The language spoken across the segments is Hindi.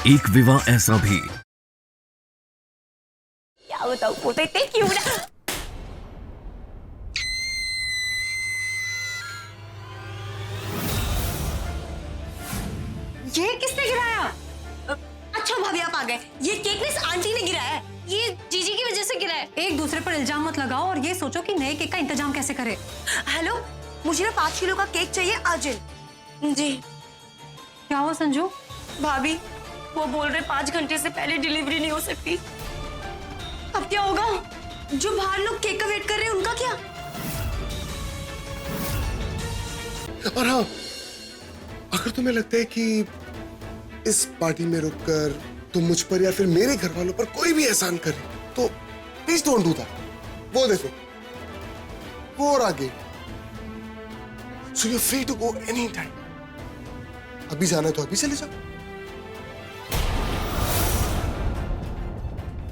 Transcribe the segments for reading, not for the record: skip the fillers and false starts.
एक विवाह ऐसा भी। क्या बताऊं पोते इतने क्यूट है। ये किसने गिराया? अच्छा भाभी आप आ गए। ये केक इस आंटी ने गिराया है। ये जीजी की वजह से गिरा है। एक दूसरे पर इल्जाम मत लगाओ और ये सोचो कि नए केक का इंतजाम कैसे करें। हेलो, मुझे ना 5 किलो का केक चाहिए अर्जेंट। जी क्या हुआ संजू? भाभी, वो बोल रहे 5 घंटे से पहले डिलीवरी नहीं हो सकती। अब क्या होगा? जो बाहर लोग केक का वेट कर रहे हैं उनका क्या? और हाँ, अगर तुम्हें लगता है कि इस पार्टी में रुककर तुम मुझ पर या फिर मेरे घर वालों पर कोई भी एहसान करे तो प्लीज डोंट डू दैट। वो देखो, वो और आगे। So you free to go any time. अभी जाना है तो अभी चले जाओ।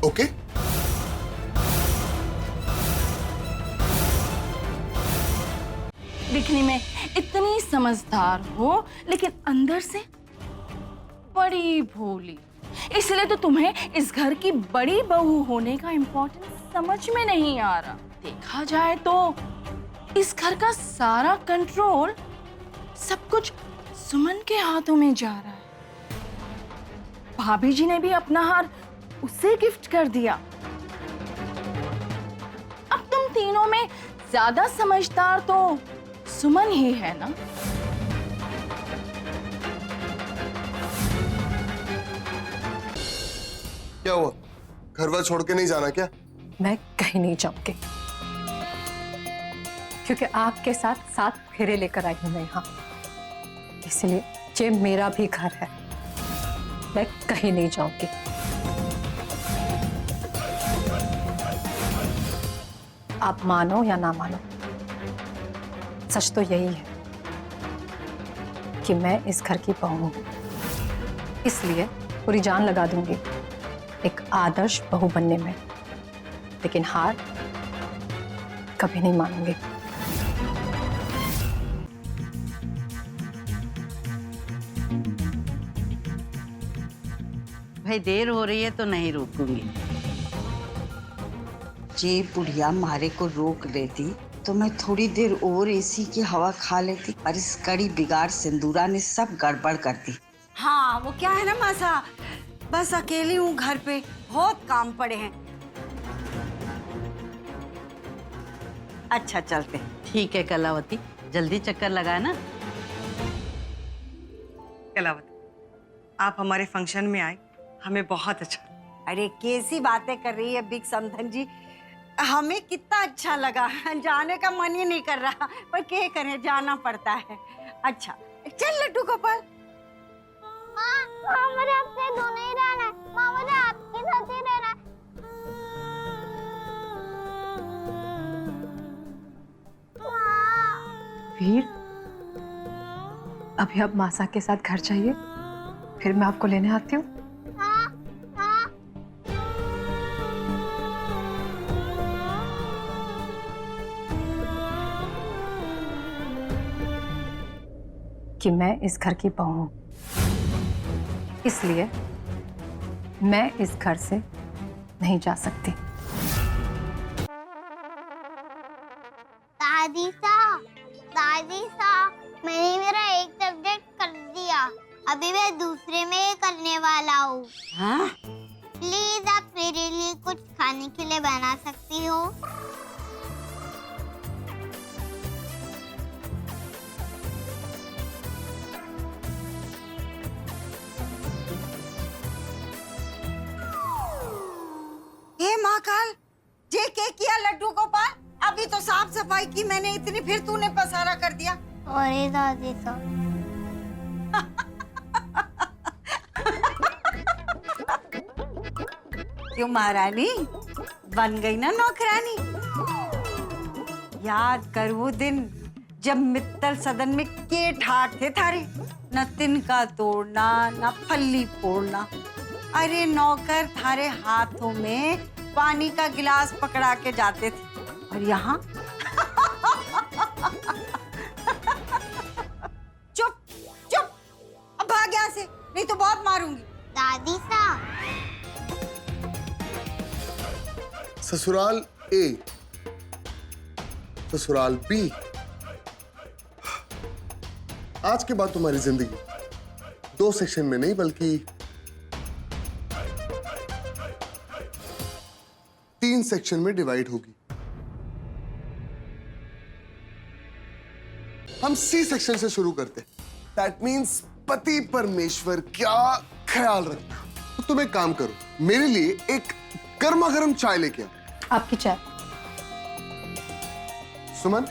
ओके? दिखने में इतनी समझदार हो लेकिन अंदर से बड़ी भोली। इसलिए तो तुम्हें इस घर की बड़ी बहू होने का इम्पोर्टेंस समझ में नहीं आ रहा। देखा जाए तो इस घर का सारा कंट्रोल, सब कुछ सुमन के हाथों में जा रहा है। भाभी जी ने भी अपना हार उसे गिफ्ट कर दिया। अब तुम तीनों में ज्यादा समझदार तो सुमन ही है ना? क्या हुआ? घर वार छोड़ के नहीं जाना क्या? मैं कहीं नहीं जाऊंगी क्योंकि आपके साथ 7 फेरे लेकर आई हूं मैं यहाँ, इसलिए ये मेरा भी घर है। मैं कहीं नहीं जाऊंगी। आप मानो या ना मानो, सच तो यही है कि मैं इस घर की बहू हूं, इसलिए पूरी जान लगा दूंगी एक आदर्श बहू बनने में, लेकिन हार कभी नहीं मानूंगी। भाई देर हो रही है तो नहीं रोकूंगी। जी बुढ़िया मारे को रोक लेती तो मैं थोड़ी देर और एसी की हवा खा लेती, पर इस कड़ी बिगाड़ सिंदूरा ने सब गड़बड़ कर दी। हाँ वो क्या है ना मासा, बस अकेली हूँ घर पे, बहुत काम पड़े हैं। अच्छा चलते। ठीक है कलावती, जल्दी चक्कर लगाए ना। कलावती, आप हमारे फंक्शन में आए, हमें बहुत अच्छा। अरे कैसी बातें कर रही है बिग समधन जी, हमें कितना अच्छा लगा। जाने का मन ही नहीं कर रहा, पर क्या करें, जाना पड़ता है। अच्छा चल लड्डू गोपाल। माँ मुझे आपसे दूर नहीं रहना है। माँ मुझे आपके साथ ही रहना है। वीर, अभी आप मासा के साथ घर जाइए, फिर मैं आपको लेने आती हूँ। हाँ, हाँ। कि मैं इस घर की बहू हूँ, इसलिए मैं इस घर से नहीं जा सकती। दादी सा, मैंने मेरा एक सब्जेक्ट कर दिया, अभी मैं दूसरे में करने वाला हूँ। हाँ? प्लीज आप मेरे लिए कुछ खाने के लिए बना सकती हो? हे महाकाल, जे क्या किया लड्डू गोपाल? अभी तो साफ सफाई की मैंने इतनी, फिर तूने पसारा कर दिया। अरे दादी सा, क्यों महारानी बन गई ना नौकरानी? याद कर वो दिन जब मित्तल सदन में के ठाठ थे थारे, न तिनका तोड़ना न फल्ली फोड़ना। अरे नौकर थारे हाथों में पानी का गिलास पकड़ा के जाते थे, और यहाँ चुप चुप, अब भाग यहाँ से, नहीं तो बहुत मारूंगी। दादी सा ससुराल ए, ससुराल बी। आज के बाद तुम्हारी जिंदगी 2 सेक्शन में नहीं बल्कि 3 सेक्शन में डिवाइड होगी। हम सी सेक्शन से शुरू करते। दैट मीन्स पति परमेश्वर क्या ख्याल रखना। तो तुम एक काम करो, मेरे लिए एक गर्मा गर्म चाय लेके आओ। आपकी चाय। सुमन,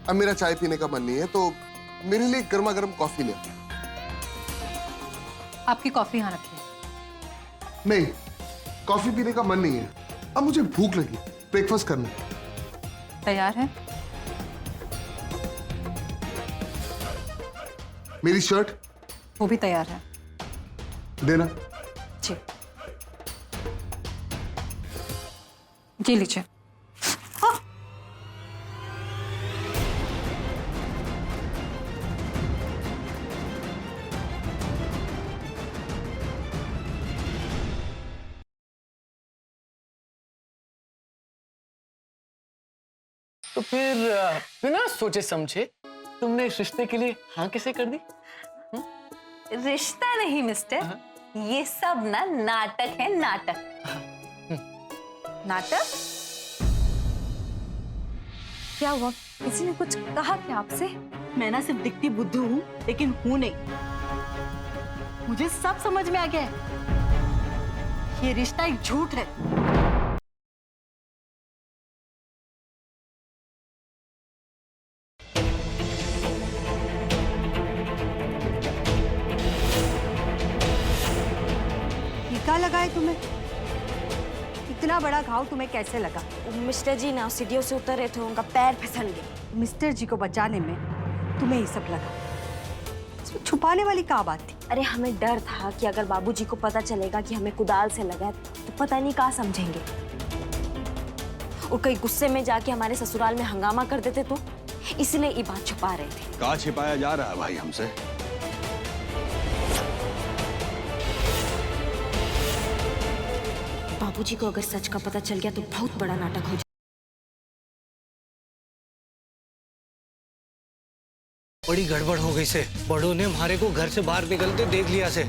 अब मेरा चाय पीने का मन नहीं है तो मेरे लिए गर्मा गर्म कॉफी ले आओ। आपकी कॉफी यहाँ रखिए। नहीं, कॉफी पीने का मन नहीं है। अब मुझे भूख लगी, ब्रेकफास्ट करना है। तैयार है? मेरी शर्ट वो भी तैयार है। देना। जी जी लीजिए। तो फिर बिना सोचे समझे तुमने इस रिश्ते के लिए हाँ कैसे कर दी? रिश्ता नहीं मिस्टर, ये सब ना नाटक है, नाटक। नाटक? क्या हुआ? किसी ने कुछ कहा क्या आपसे? मैं ना सिर्फ दिखती बुद्धू हूँ, लेकिन हूँ नहीं। मुझे सब समझ में आ गया है। ये रिश्ता एक झूठ है। टीका लगा है तुम्हें? इतना बड़ा घाव तुम्हें कैसे लगा? मिस्टर जी ना सीढ़ियों से उतर रहे थे, उनका पैर फिसल गया। मिस्टर जी को बचाने में तुम्हें ये सब लगा? इसमें छुपाने वाली क्या बात थी? अरे हमें डर था कि अगर बाबूजी को पता चलेगा कि हमें कुदाल से लगा है, तो पता नहीं क्या समझेंगे। और कई गुस्से में जाके हमारे ससुराल में हंगामा कर देते तो इसलिए ये बात छुपा रहे थे। कहाँ छिपाया जा रहा है भाई हमसे? बाबूजी को अगर सच का पता चल गया तो बहुत बड़ा नाटक हो जाएगा। बड़ी गड़बड़ हो गई से बड़ों ने हमारे को घर से बाहर निकलते देख लिया से।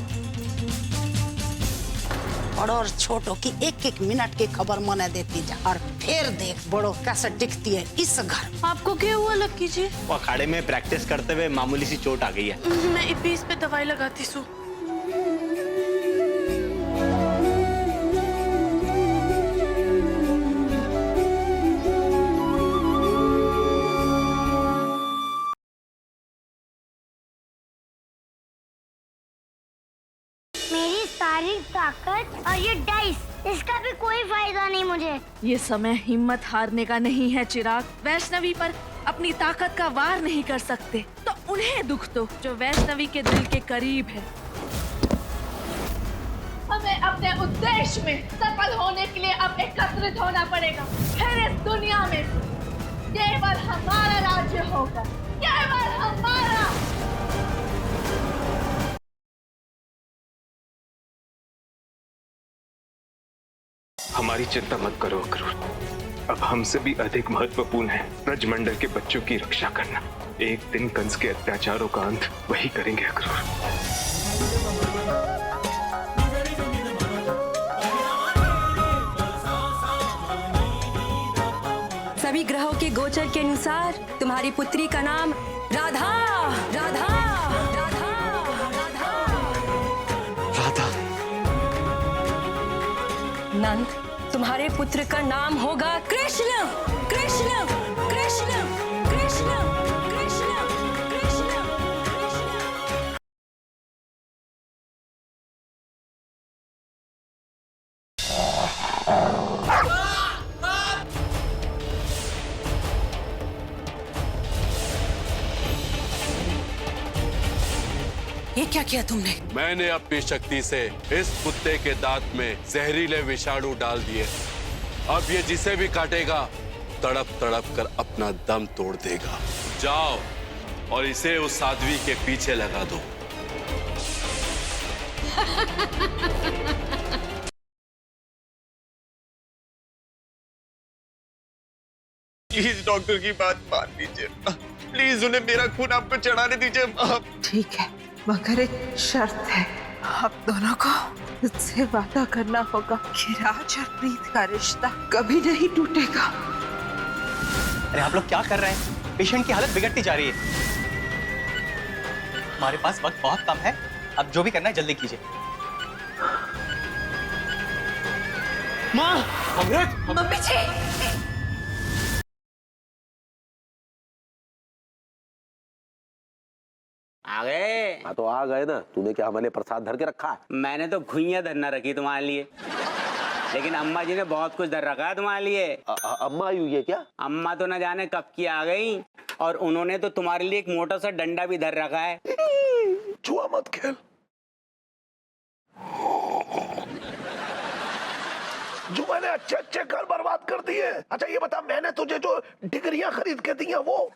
बड़ों और छोटों की एक एक मिनट की खबर मना देती जा, और फिर देख बड़ों कैसे दिखती है इस घर। आपको क्या हुआ लक्की जी? वो अखाड़े में प्रैक्टिस करते हुए मामूली सी चोट आ गई है। मैं इस पे दवाई लगाती सू। मेरी सारी ताकत और ये डाइस, इसका भी कोई फायदा नहीं मुझे। ये समय हिम्मत हारने का नहीं है चिराग। वैष्णवी पर अपनी ताकत का वार नहीं कर सकते तो उन्हें दुख दो जो वैष्णवी के दिल के करीब है। हमें अपने उद्देश्य में सफल होने के लिए अब एकत्रित होना पड़ेगा। फिर इस दुनिया में केवल हमारा राज्य होगा, केवल हमारा। हमारी चिंता मत करो अक्रूर। अब हमसे भी अधिक महत्वपूर्ण है ब्रजमंडल के बच्चों की रक्षा करना। एक दिन कंस के अत्याचारों का अंत वही करेंगे अक्रूर। सभी ग्रहों के गोचर के अनुसार तुम्हारी पुत्री का नाम राधा राधा राधा राधा। नंद, तुम्हारे पुत्र का नाम होगा कृष्ण कृष्ण कृष्ण कृष्ण कृष्ण कृष्ण। ये क्या किया तुमने? मैंने अपनी शक्ति से इस कुत्ते के दांत में जहरीले विषाणु डाल दिए। अब ये जिसे भी काटेगा तड़प तड़प कर अपना दम तोड़ देगा। जाओ और इसे उस साध्वी के पीछे लगा दो। प्लीज डॉक्टर की बात मान लीजिए, प्लीज उन्हें मेरा खून आप पे चढ़ाने दीजिए। ठीक है, मगर एक शर्त है, आप दोनों को मुझसे वादा करना होगा कि राज और प्रीत का रिश्ता कभी नहीं टूटेगा। अरे आप लोग क्या कर रहे हैं? पेशेंट की हालत बिगड़ती जा रही है। हमारे पास वक्त बहुत कम है, अब जो भी करना है जल्दी कीजिए। माँ, अमृत, मम्मी जी। आ गए? हाँ तो आ गए ना। तूने क्या हमारे लिए प्रसाद धर के रखा है? मैंने तो घुइयां धरना रखी तुम्हारे लिए, लेकिन अम्मा जी ने बहुत कुछ धर रखा है तुम्हारे लिए। अम्मा आई हुई है क्या? अम्मा तो न जाने कब की आ गई, और उन्होंने तो तुम्हारे लिए एक मोटा सा डंडा भी धर रखा है। जुआ मत खेल। जो मैंने अच्छे अच्छे घर बर्बाद कर दिए। अच्छा ये बता, मैंने तुझे जो डिग्रियां खरीद के दी हैं वो